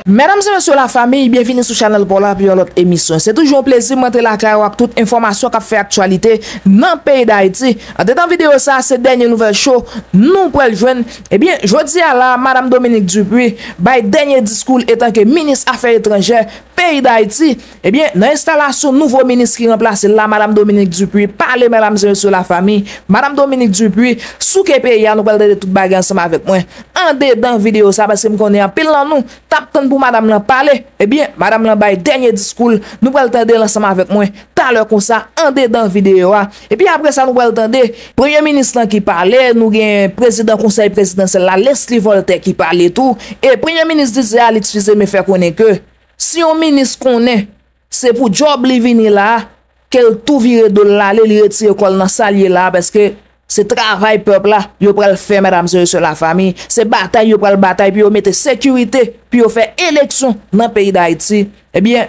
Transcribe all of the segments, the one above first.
Mesdames et messieurs la famille, bienvenue sur Channel pour la l'autre émission. C'est toujours un plaisir de montrer la carrière avec toute information qui fait actualité dans le pays d'Haïti. En dans vidéo ça, c'est dernière nouvelle show, nous pour le joindre. Eh bien, je dis à la Madame Dominique Dupuis, by dernier discours étant que ministre Affaires étrangères pays d'Haïti. Eh bien, dans l'installation nouveau ministre qui remplace la Madame Dominique Dupuis, parlez mesdames et messieurs la famille, Madame Dominique Dupuis, sous que pays nous parlons de toute bagarre ensemble avec moi. En dedans vidéo ça parce que me connais en pile dans nous, tape pour madame la parler. Eh bien, madame la bail dernier discours, nous allons entendre ensemble avec moi, tout à l'heure comme ça, en dedans vidéo. Et puis après ça, nous allons entendre premier ministre qui parlait, nous avons président conseil présidentiel là, Leslie Voltaire qui parlait tout. Et premier ministre disait à l'excuse me faire connaître que si un ministre connaît, c'est pour job li vini là, qu'elle tout vire de là, li retire kol nan salier là parce que c'est travail peuple là, yo pral faire mesdames et messieurs la famille, c'est bataille yo pral bataille puis yo mette sécurité, puis yo fait élection dans le pays d'Haïti. Eh bien,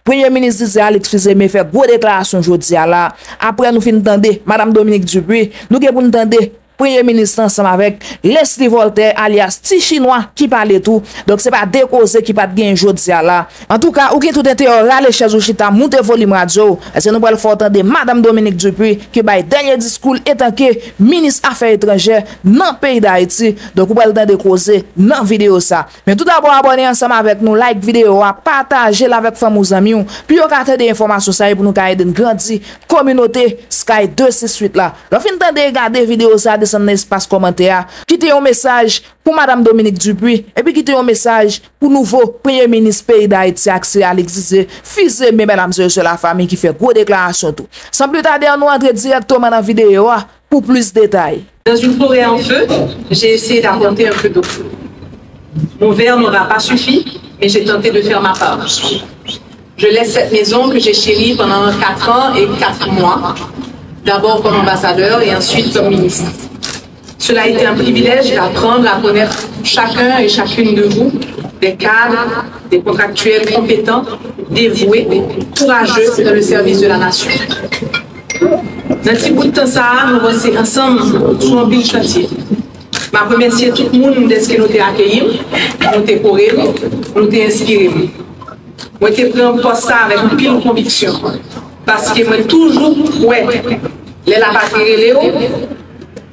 premier ministre disait à l'excuse me faire gros déclaration aujourd'hui là. Après nous fin entendre madame Dominique Dupuis, nous gen pour entendre premier ministre ensemble avec Leslie Voltaire alias Ti Chinois qui parle tout. Donc c'est pas décausé qui pas gain jodi là. En tout cas, ou qui tout intérêt rale chez Chita monter volume radio. Parce que nous allons faire entendre madame Dominique Dupuis qui bail dernier discours étant que ministre Affaires étrangères dans le pays d'Haïti. Donc vous allez entendre causer dans vidéo ça. Mais tout d'abord abonnez ensemble avec nous, like vidéo, partager avec famille amis, puis vous avez des informations ça pour nous aider à grandir communauté Sky 268 là. Donc fin de regarder vidéo ça dans l'espace commentaire, quittez un message pour madame Dominique Dupuis et puis quittez un message pour nouveau premier ministre pays d'Haïti accès à l'exercice fils et mesdames et messieurs la famille qui fait gros déclaration tout. Sans plus tarder, nous entrer directement dans la vidéo pour plus de détails. Dans une forêt en feu, j'ai essayé d'apporter un peu d'eau. Mon verre n'aura pas suffi, mais j'ai tenté de faire ma part. Je laisse cette maison que j'ai chérie pendant 4 ans et 4 mois, d'abord comme ambassadeur et ensuite comme ministre. Cela a été un privilège d'apprendre à connaître chacun et chacune de vous, des cadres, des contractuels compétents, dévoués, courageux dans le service de la nation. Dans un petit bout de temps, nous avons ensemble sur un pile chantier. Je remercie tout le monde de ce que nous avons accueilli, nous avons coré, nous avons inspiré. Moi, j'ai pris un poste avec une pile de conviction. Parce que moi, toujours, ouais, les la patrie Léo,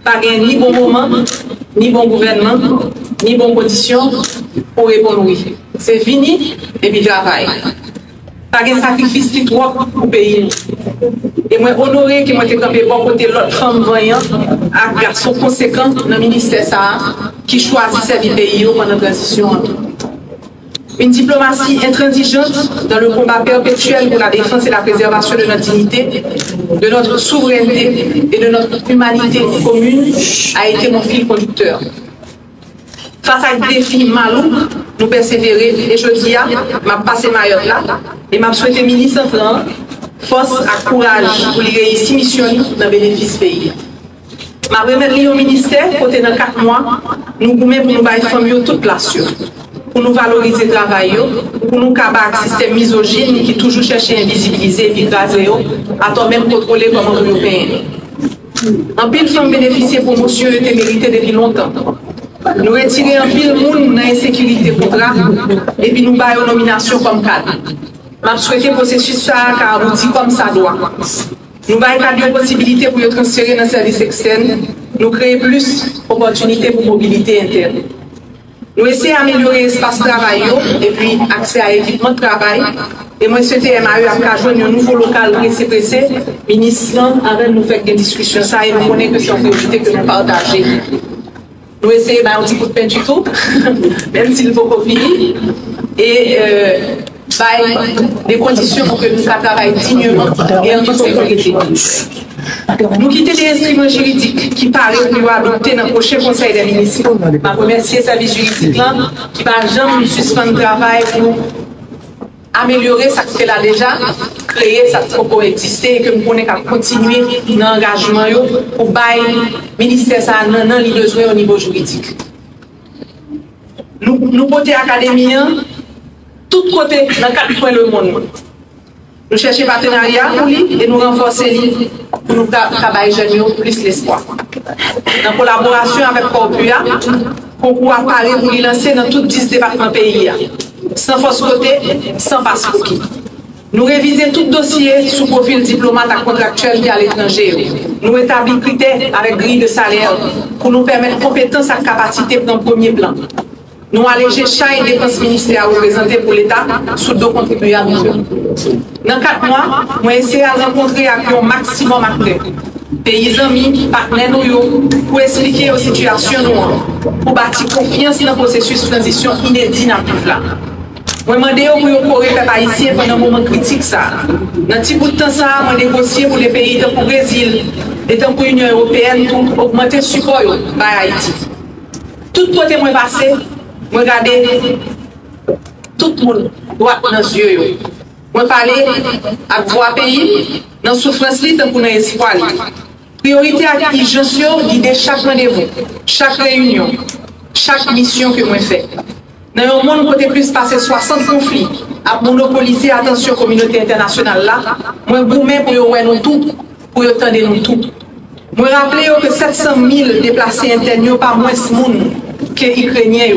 pas ni bon moment, ni bon gouvernement, ni bonne condition pour répondre oui. C'est fini et puis travail. Pas de sacrifice qui trop pour le pays. Et moi, honoré que moi j'ai campé bon côté l'autre femme voyant, à garçon conséquent dans le ministère ça, qui choisit servir le pays pendant la transition. Une diplomatie intransigeante dans le combat perpétuel pour la défense et la préservation de notre dignité, de notre souveraineté et de notre humanité commune a été mon fil conducteur. Face à des défis malou, nous persévérer et je dis, m'a passé Mayotte là et m'a souhaité ministre entrant, force et courage pour les réussir mission dans le bénéfice pays. M'a remis au ministère, côté dans 4 mois, nous goumons pour nous bailler famille toute place. Pour nous valoriser le travail, pour nous combattre le système misogyne qui toujours cherche à invisibiliser et écraser, à toi même contrôler comme européen. En pile, femmes bénéficier de promotion et mérité depuis longtemps. Nous retirer en pile monde dans l'insécurité pour et puis nous baillons nomination comme cadre. Je souhaite le processus ça car abouti comme ça doit. Nous baillons des possibilités pour le transférer dans le service externe, nous créer plus d'opportunités pour mobilité interne. Nous essayons d'améliorer l'espace de travail et puis accès à l'équipement de travail. Et moi, je souhaite MAE à joindre un nouveau local pressé. Ministre, avec nous faire des discussions ça et nous connaissons que c'est une priorité que nous partageons. Nous essayons un petit coup de peinture tout, même s'il faut qu'on finisse. Et des conditions pour que nous travaillions dignement et en toute sécurité. Nous quittons des instruments juridiques qui paraissent nous adopter dans le prochain conseil des ministres. Je remercie le service juridique là, qui va jamais suspendre le travail pour améliorer ce qui est là déjà, créer ça qui peut exister et que nous pouvons continuer dans l'engagement pour bailler le ministère ça dans les besoins au niveau juridique. Nous côté académien, tout côté dans 4 coins du monde. Nous cherchons partenariat pour lui et nous renforcer lui pour nous travailler jeunes plus l'espoir. En collaboration avec Corpua, concours à Paris pour lui lancer dans tous 10 départements pays. Sans force côté, sans passeport. Nous révisons tout dossier sous profil diplomate à contractuel qui à l'étranger. Nous établissons critères avec grille de salaire pour nous permettre compétence et capacité dans le premier plan. Nous alléger chaque dépense ministérielle représentée pour l'État sous deux contribuables. Dans 4 mois, nous essayons de rencontrer avec un maximum d'acteurs, pays amis, partenaires pour expliquer aux situations pour bâtir confiance dans le processus de transition inédit dans le pays. Je demande pour les peuple haïtien pendant un moment critique. Dans un petit bout de temps, je négocie pour les pays comme le Brésil et pour l'Union européenne pour augmenter le support à Haïti. Tout côté moi passé, je regarde tout le monde droit dans les yeux. Je parle avec voix pays, dans la souffrance, dans l'espoir. Priorité à l'urgence, guider chaque rendez-vous, chaque réunion, chaque mission que je fais. Dans un monde où il plus passer 60 conflits, à monopoliser l'attention de la communauté internationale, là, moi, je pour nous tout, pour entendre nous tout. Je rappelle que 700 000 déplacés internes, pas moins de monde que les Ukrainiens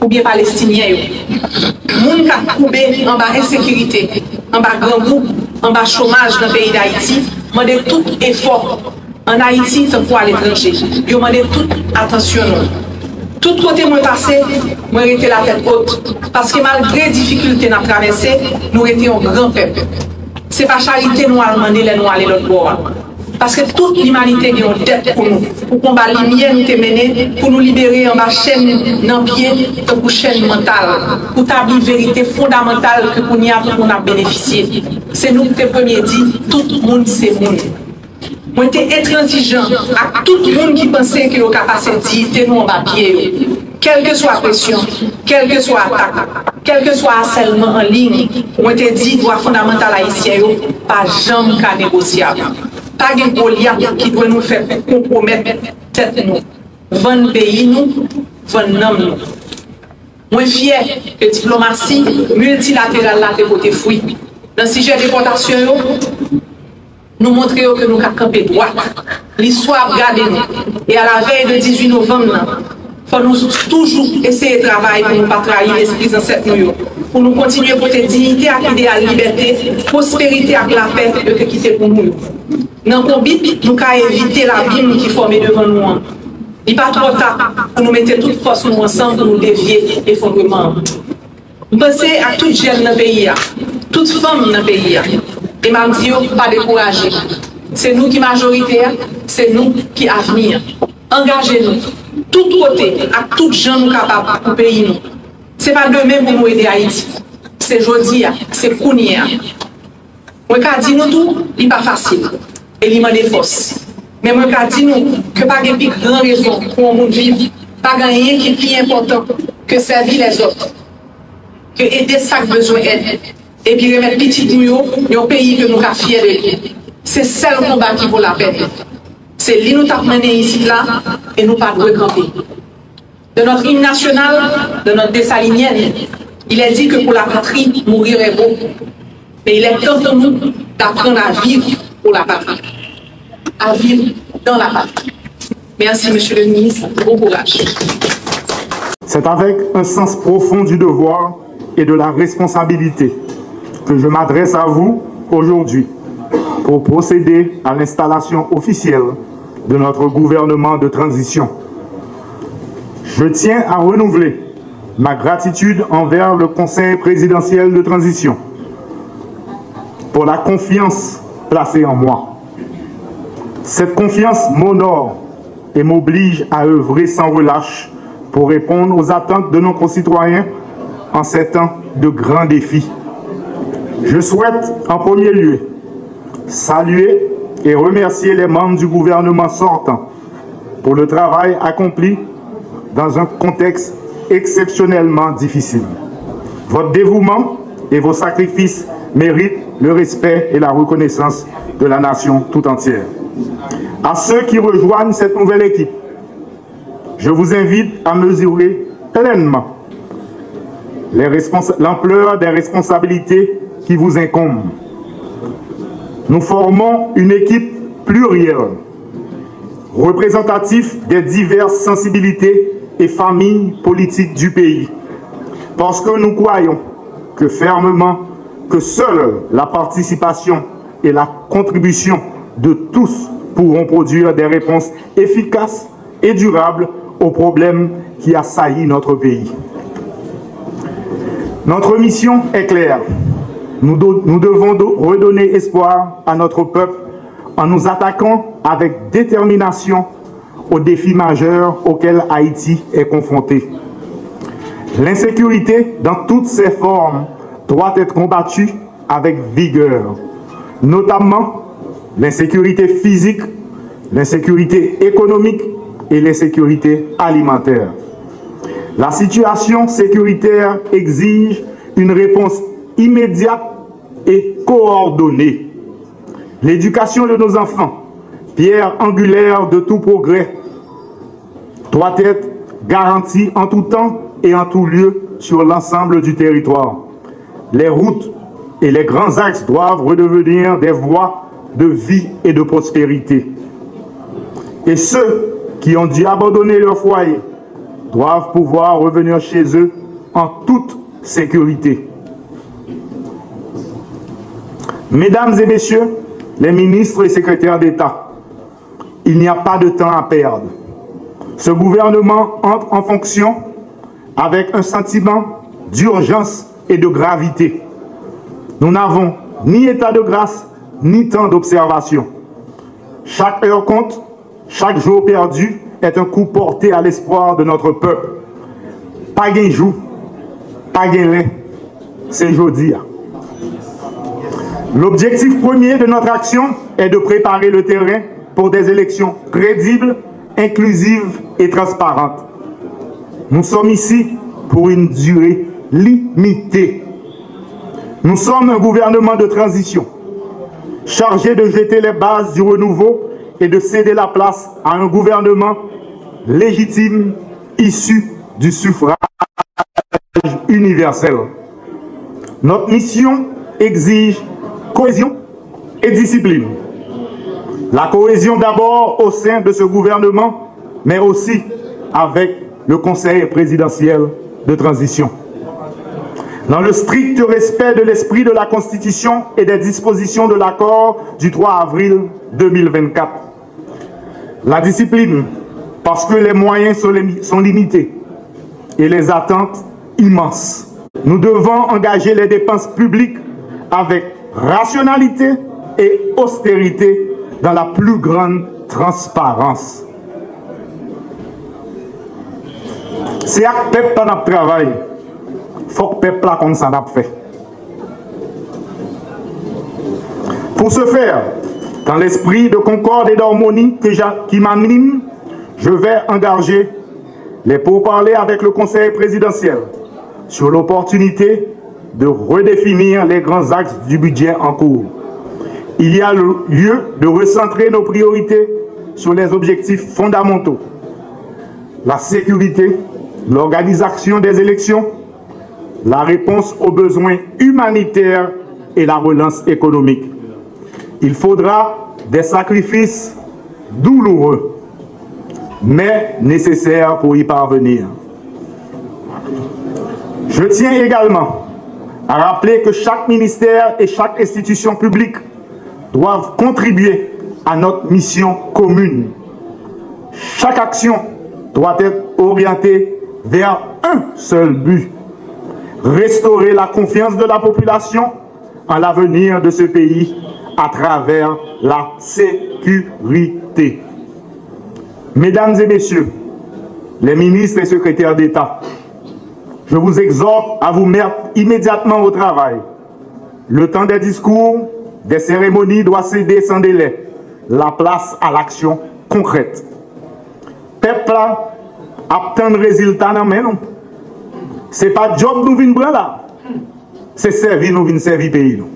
ou bien Palestiniens. Les gens qui ont coupé en bas insécurité, en bas grand groupe, en bas chômage dans le pays d'Haïti, demandent tout effort en Haïti tant pour à l'étranger. Ils demandent toute attention. Tout côté moi passé, moi été la tête haute. Parce que malgré les difficultés à traverser, nous étions un grand peuple. Ce n'est pas charité nous à demander les nous aller l'autre bord. Parce que toute l'humanité a une dette pour nous. Pour combattre la lumière nous mener, pour nous libérer en bas chaîne dans pied, pour chaîne mentale. Pour établir une vérité fondamentale que pour nous a bénéficié. C'est nous qui avons dit, tout le monde c'est monde. Moi, j'étais intransigeant à tout le monde qui pensait que le capacité nous en bas pied. Quelle que soit la pression, quelle que soit l'attaque, quel que soit le harcèlement en ligne, moi, j'étais dit, droit fondamental haïtien, pas jamais qu'à négociable. Pas de Goliath qui doit nous faire compromettre tête nous. 20 pays nous, 20 noms nous. Moi, fier que la diplomatie multilatérale là, de côté fruit. Dans le sujet de déportation, nous montrons que nous avons campé droit. L'histoire regarde nous. Et à la veille de 18 novembre, il faut nous toujours essayer de travailler pour ne pas trahir l'esprit de cette nous. Pour nous continuer à porter dignité, à quitter la liberté, prospérité avec la paix de quitter pour nous. Dans le combat, nous avons évité l'abîme qui formait devant nous. Il n'est pas trop tard pour nous mettre toutes forces ensemble pour nous dévier l'effondrement. Nous pensons à toutes jeunes dans le pays, toutes femmes dans le pays. Et m'a dit, pas décourager. C'est nous qui majorité, c'est nous qui avenir. Engagez-nous, tout côté, à toutes gens nous capables pour pays nous. Ce n'est pas demain pour nous aider Haïti. C'est aujourd'hui, c'est Kounia. Moi, je dis nous tout, il n'est pas facile. Et il m'a des forces. Mais moi, je dis nous que pas de plus grande raison pour nous vivre, pas rien qui est plus important que servir les autres, que aider chaque besoin d'aide. Et puis remettre petit nous un pays que nous avons fiers de lui. C'est le seul combat qui vaut la peine. C'est lui nous avons mené ici là et nous pas de camper. De notre hymne national, de notre dessalinienne, il est dit que pour la patrie, mourir est beau. Mais il est temps pour nous d'apprendre à vivre pour la patrie. À vivre dans la patrie. Merci, monsieur le ministre. Bon courage. C'est avec un sens profond du devoir et de la responsabilité que je m'adresse à vous aujourd'hui pour procéder à l'installation officielle de notre gouvernement de transition. Je tiens à renouveler ma gratitude envers le Conseil présidentiel de transition pour la confiance placée en moi. Cette confiance m'honore et m'oblige à œuvrer sans relâche pour répondre aux attentes de nos concitoyens en ces temps de grands défis. Je souhaite en premier lieu saluer et remercier les membres du gouvernement sortant pour le travail accompli dans un contexte exceptionnellement difficile. Votre dévouement et vos sacrifices méritent le respect et la reconnaissance de la nation tout entière. À ceux qui rejoignent cette nouvelle équipe, je vous invite à mesurer pleinement l'ampleur des responsabilités qui vous incombent. nous formons une équipe plurielle, représentative des diverses sensibilités et familles politiques du pays, parce que nous croyons que fermement que seule la participation et la contribution de tous pourront produire des réponses efficaces et durables aux problèmes qui assaillissent notre pays. Notre mission est claire. Nous devons redonner espoir à notre peuple en nous attaquant avec détermination aux défis majeurs auxquels Haïti est confronté. L'insécurité, dans toutes ses formes, doit être combattue avec vigueur, notamment l'insécurité physique, l'insécurité économique et l'insécurité alimentaire. La situation sécuritaire exige une réponse immédiate et coordonnée. L'éducation de nos enfants, pierre angulaire de tout progrès, doit être garantie en tout temps et en tout lieu sur l'ensemble du territoire. Les routes et les grands axes doivent redevenir des voies de vie et de prospérité. Et ceux qui ont dû abandonner leur foyer doivent pouvoir revenir chez eux en toute sécurité. Mesdames et messieurs, les ministres et secrétaires d'État, il n'y a pas de temps à perdre. Ce gouvernement entre en fonction avec un sentiment d'urgence et de gravité. Nous n'avons ni état de grâce, ni temps d'observation. Chaque heure compte, chaque jour perdu est un coup porté à l'espoir de notre peuple. Pas gain jour, pas gain lait, c'est jeudi. L'objectif premier de notre action est de préparer le terrain pour des élections crédibles, inclusives et transparentes. Nous sommes ici pour une durée limitée. Nous sommes un gouvernement de transition, chargé de jeter les bases du renouveau et de céder la place à un gouvernement légitime, issu du suffrage universel. Notre mission exige cohésion et discipline. La cohésion d'abord au sein de ce gouvernement, mais aussi avec le Conseil présidentiel de transition. Dans le strict respect de l'esprit de la Constitution et des dispositions de l'accord du 3 avril 2024. La discipline, parce que les moyens sont limités et les attentes immenses. Nous devons engager les dépenses publiques avec rationalité et austérité dans la plus grande transparence. C'est à peuple dans notre travail. Il faut que le peuple là comme ça n'a fait. Pour ce faire, dans l'esprit de concorde et d'harmonie qui m'anime, je vais engager les pourparlers avec le Conseil présidentiel sur l'opportunité de redéfinir les grands axes du budget en cours. Il y a lieu de recentrer nos priorités sur les objectifs fondamentaux: la sécurité, l'organisation des élections, la réponse aux besoins humanitaires et la relance économique. Il faudra des sacrifices douloureux, mais nécessaires pour y parvenir. Je tiens également à rappeler que chaque ministère et chaque institution publique doivent contribuer à notre mission commune. Chaque action doit être orientée vers un seul but: restaurer la confiance de la population en l'avenir de ce pays à travers la sécurité. Mesdames et messieurs, les ministres et secrétaires d'État, je vous exhorte à vous mettre immédiatement au travail. Le temps des discours, des cérémonies doit céder sans délai la place à l'action concrète. Peuple là, attendre résultat dans main non. C'est pas job nous vinn prendre là. C'est servir nous vinn servir pays nous.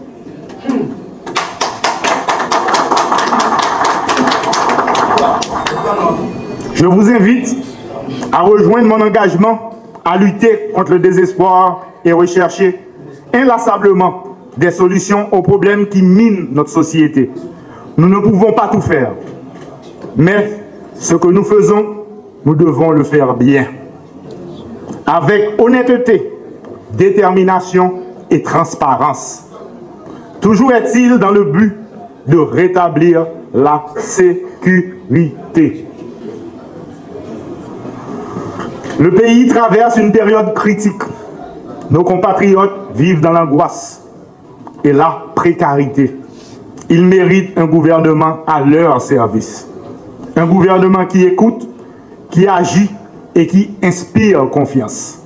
Je vous invite à rejoindre mon engagement à lutter contre le désespoir et rechercher inlassablement des solutions aux problèmes qui minent notre société. Nous ne pouvons pas tout faire, mais ce que nous faisons, nous devons le faire bien, avec honnêteté, détermination et transparence. Toujours est-il dans le but de rétablir la sécurité. Le pays traverse une période critique. Nos compatriotes vivent dans l'angoisse et la précarité. Ils méritent un gouvernement à leur service. Un gouvernement qui écoute, qui agit et qui inspire confiance.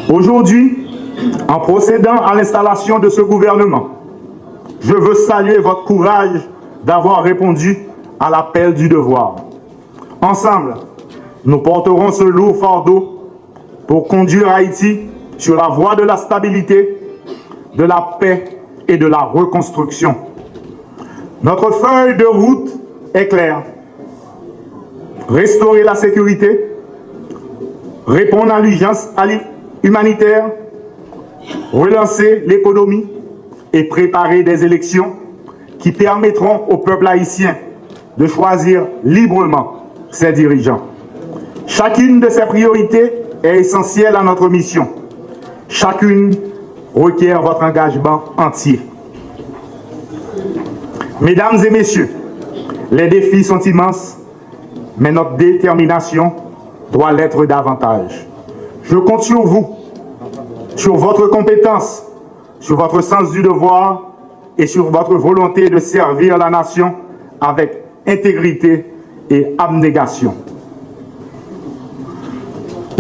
Aujourd'hui, en procédant à l'installation de ce gouvernement, je veux saluer votre courage d'avoir répondu à l'appel du devoir. Ensemble, nous porterons ce lourd fardeau pour conduire Haïti sur la voie de la stabilité, de la paix et de la reconstruction. Notre feuille de route est claire. Restaurer la sécurité, répondre à l'urgence humanitaire, relancer l'économie et préparer des élections qui permettront au peuple haïtien de choisir librement ses dirigeants. Chacune de ces priorités est essentielle à notre mission. Chacune requiert votre engagement entier. Mesdames et messieurs, les défis sont immenses, mais notre détermination doit l'être davantage. Je compte sur vous, sur votre compétence, sur votre sens du devoir et sur votre volonté de servir la nation avec intégrité et abnégation.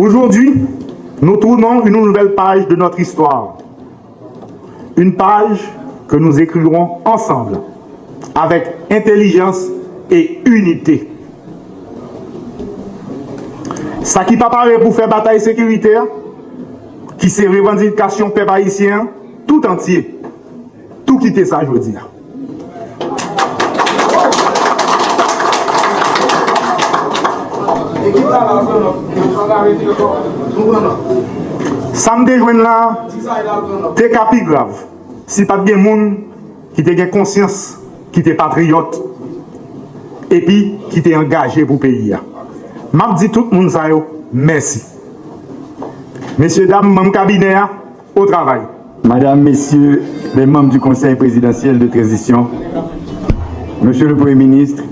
Aujourd'hui, nous tournons une nouvelle page de notre histoire. Une page que nous écrirons ensemble, avec intelligence et unité. Ça qui pas paraît pour faire bataille sécuritaire, qui c'est revendication peuple haïtien, tout entier. Tout quitter ça, je veux dire. Samedi jouen là, t'es capi grave. Si pas de monde qui te conscience, qui te patriote, et puis qui t'est engagé pour le pays. M'a dit tout le monde ça yo, merci. Messieurs, dames, membres cabinet, au travail. Madame, Messieurs, les membres du Conseil présidentiel de transition, Monsieur le Premier ministre,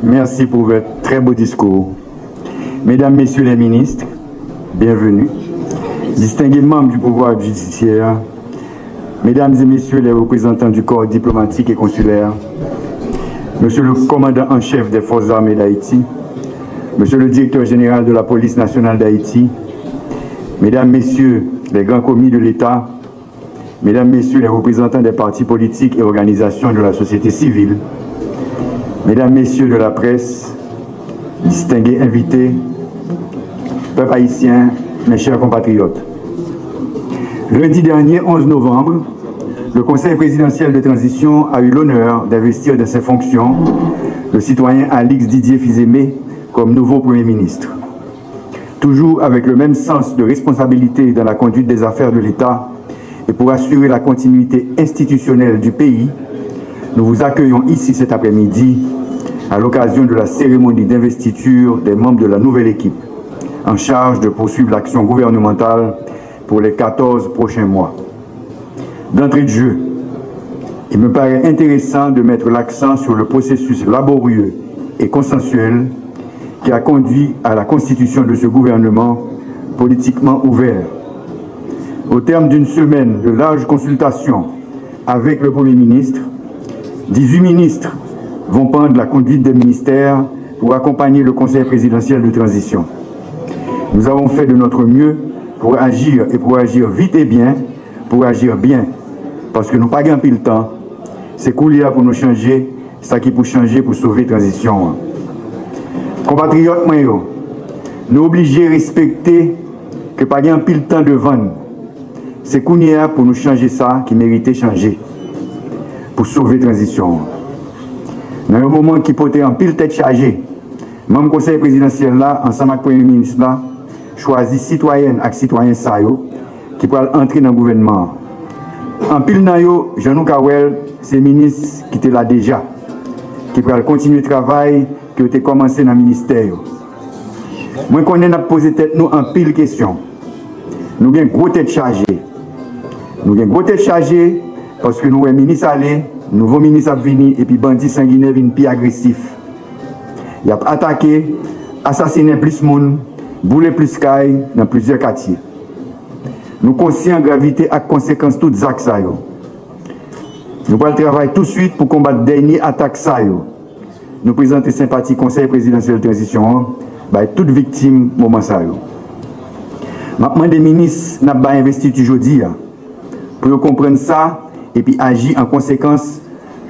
merci pour votre très beau discours. Mesdames, Messieurs les ministres, bienvenue. Distingués membres du pouvoir judiciaire, Mesdames et Messieurs les représentants du corps diplomatique et consulaire, Monsieur le commandant en chef des forces armées d'Haïti, Monsieur le directeur général de la police nationale d'Haïti, Mesdames, Messieurs les grands commis de l'État, Mesdames, Messieurs les représentants des partis politiques et organisations de la société civile, Mesdames, Messieurs de la presse, distingués invités, peuple haïtien, mes chers compatriotes. Lundi dernier, 11 novembre, le Conseil présidentiel de transition a eu l'honneur d'investir de ses fonctions le citoyen Alix Didier Fils-Aimé comme nouveau Premier ministre. Toujours avec le même sens de responsabilité dans la conduite des affaires de l'État et pour assurer la continuité institutionnelle du pays, nous vous accueillons ici cet après-midi à l'occasion de la cérémonie d'investiture des membres de la nouvelle équipe en charge de poursuivre l'action gouvernementale pour les 14 prochains mois. D'entrée de jeu, il me paraît intéressant de mettre l'accent sur le processus laborieux et consensuel qui a conduit à la constitution de ce gouvernement politiquement ouvert. Au terme d'une semaine de larges consultations avec le Premier ministre, 18 ministres vont prendre la conduite des ministères pour accompagner le Conseil présidentiel de transition. Nous avons fait de notre mieux pour agir et pour agir vite et bien, pour agir bien, parce que nous n'avons pas gagné le temps. C'est cool pour nous changer, ça qui peut changer pour sauver la transition. Compatriotes, nous obligés à respecter que pas gagné pile temps de vendre. C'est Kounia pour nous changer ça qui méritait changer, pour sauver la transition. Dans un moment qui peut être en pile tête chargée, même conseil présidentiel là, ensemble avec le Premier ministre là, choisit citoyennes et citoyens qui pourra entrer dans le gouvernement. En pile dans yo, Jean-Nou Kawel, c'est ministre qui était là déjà, qui pourra continuer le travail qui a été commencé dans le ministère. Moi, qu'on a posé tête nous en pile question. Nous avons une grosse tête chargée. Nous avons une grosse tête chargée parce que nous avons un ministre allé, nouveau ministre a venu et puis bandit sanguinaire vient plus agressif. Il a attaqué, assassiné plus de monde, boulé plus de cailles dans plusieurs quartiers. Nous sommes conscients de la gravité et des conséquences de toutes ces actes. Nous allons travailler tout de suite pour combattre les dernières attaques. Nous présentons sympathie Conseil présidentiel de transition à toutes victimes du moment. Maintenant, les ministres n'ont pas investi aujourd'hui pour comprendre ça et puis agir en conséquence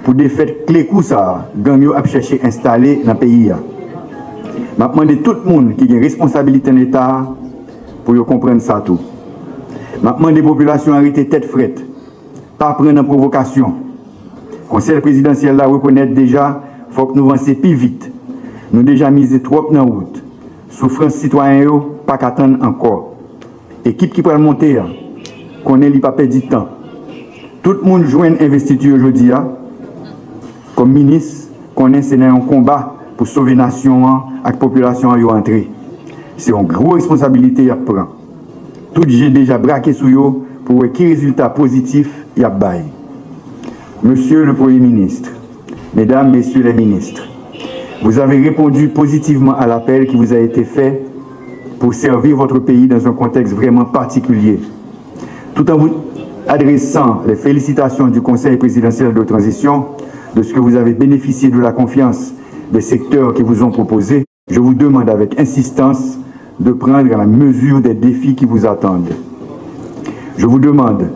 pour des faits clés que ça, gang a cherché à installer dans le pays. Maintenant, de tout le monde qui a une responsabilité dans l'État pour comprendre ça tout. Maintenant, les populations arrêtées tête frette, pas prendre en provocation. Le Conseil présidentiel là reconnaît déjà, il faut que nous avancions plus vite. Nous déjà misé trop dans la route. Souffrance citoyenne, pas qu'attendre encore. Équipe qui peut monter, qu'on ait pas perdu de temps. Tout le monde joue une investiture aujourd'hui, comme ministre, qu'on ait un combat pour sauver la nation et la population à entrer. C'est une grosse responsabilité à prendre. Tout j'ai déjà braqué sur eux pour quel résultat positif il y a bail. Monsieur le Premier ministre, Mesdames, Messieurs les ministres, vous avez répondu positivement à l'appel qui vous a été fait pour servir votre pays dans un contexte vraiment particulier. Tout en vous adressant les félicitations du Conseil présidentiel de transition, de ce que vous avez bénéficié de la confiance des secteurs qui vous ont proposé, je vous demande avec insistance de prendre la mesure des défis qui vous attendent. Je vous demande,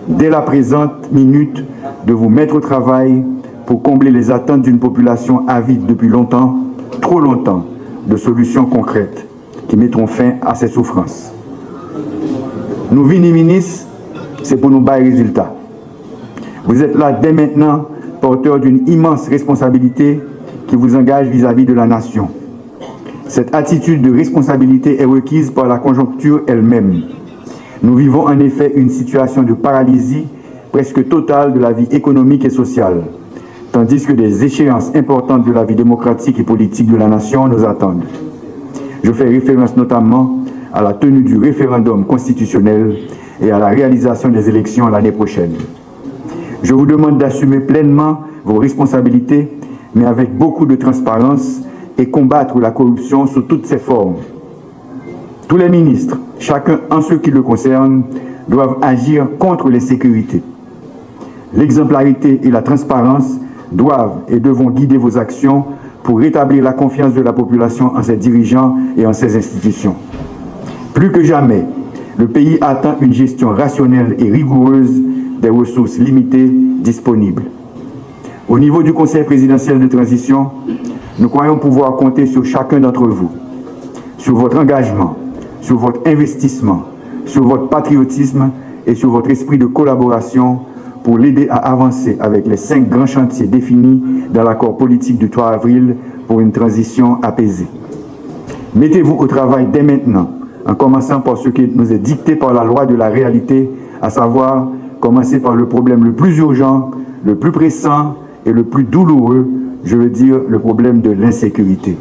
dès la présente minute, de vous mettre au travail pour combler les attentes d'une population avide depuis longtemps, trop longtemps, de solutions concrètes qui mettront fin à ces souffrances. Nous, ministres, c'est pour nous bailler résultats. Vous êtes là dès maintenant, porteur d'une immense responsabilité qui vous engage vis-à-vis de la nation. Cette attitude de responsabilité est requise par la conjoncture elle-même. Nous vivons en effet une situation de paralysie presque totale de la vie économique et sociale, tandis que des échéances importantes de la vie démocratique et politique de la nation nous attendent. Je fais référence notamment à la tenue du référendum constitutionnel et à la réalisation des élections l'année prochaine. Je vous demande d'assumer pleinement vos responsabilités, mais avec beaucoup de transparence et combattre la corruption sous toutes ses formes. Tous les ministres, chacun en ce qui le concerne, doivent agir contre l'insécurité. L'exemplarité et la transparence doivent et devront guider vos actions pour rétablir la confiance de la population en ses dirigeants et en ses institutions. Plus que jamais, le pays attend une gestion rationnelle et rigoureuse des ressources limitées disponibles. Au niveau du Conseil présidentiel de transition, nous croyons pouvoir compter sur chacun d'entre vous, sur votre engagement, sur votre investissement, sur votre patriotisme et sur votre esprit de collaboration pour l'aider à avancer avec les 5 grands chantiers définis dans l'accord politique du 3 avril pour une transition apaisée. Mettez-vous au travail dès maintenant, en commençant par ce qui nous est dicté par la loi de la réalité, à savoir commencer par le problème le plus urgent, le plus pressant et le plus douloureux, je veux dire le problème de l'insécurité.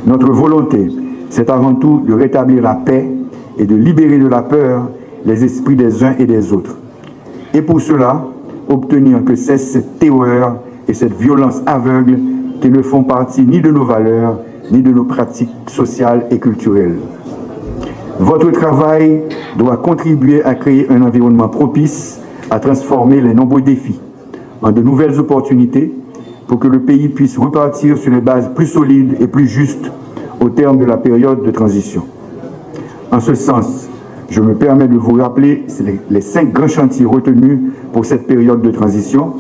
Notre volonté, c'est avant tout de rétablir la paix et de libérer de la peur les esprits des uns et des autres. Et pour cela, obtenir que cesse cette terreur et cette violence aveugle qui ne font partie ni de nos valeurs, ni de nos pratiques sociales et culturelles. Votre travail doit contribuer à créer un environnement propice à transformer les nombreux défis en de nouvelles opportunités pour que le pays puisse repartir sur des bases plus solides et plus justes au terme de la période de transition. En ce sens, je me permets de vous rappeler les 5 grands chantiers retenus pour cette période de transition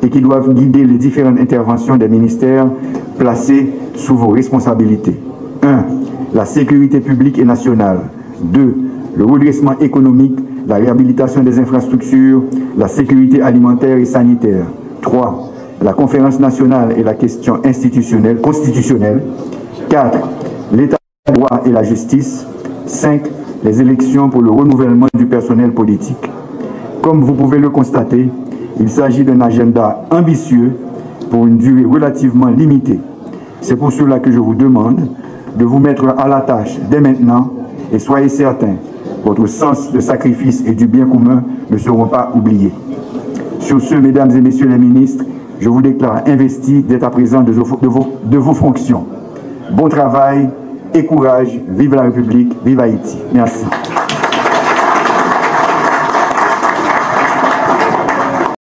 et qui doivent guider les différentes interventions des ministères placés sous vos responsabilités. 1. La sécurité publique et nationale. 2. Le redressement économique, la réhabilitation des infrastructures, la sécurité alimentaire et sanitaire. 3. La conférence nationale et la question institutionnelle, constitutionnelle. 4. L'état de droit et la justice. 5. les élections pour le renouvellement du personnel politique. Comme vous pouvez le constater, il s'agit d'un agenda ambitieux pour une durée relativement limitée. C'est pour cela que je vous demande de vous mettre à la tâche dès maintenant et soyez certains, votre sens de sacrifice et du bien commun ne seront pas oubliés. Sur ce, mesdames et messieurs les ministres, je vous déclare investi dès à présent de vos fonctions. Bon travail et courage. Vive la République, vive Haïti. Merci.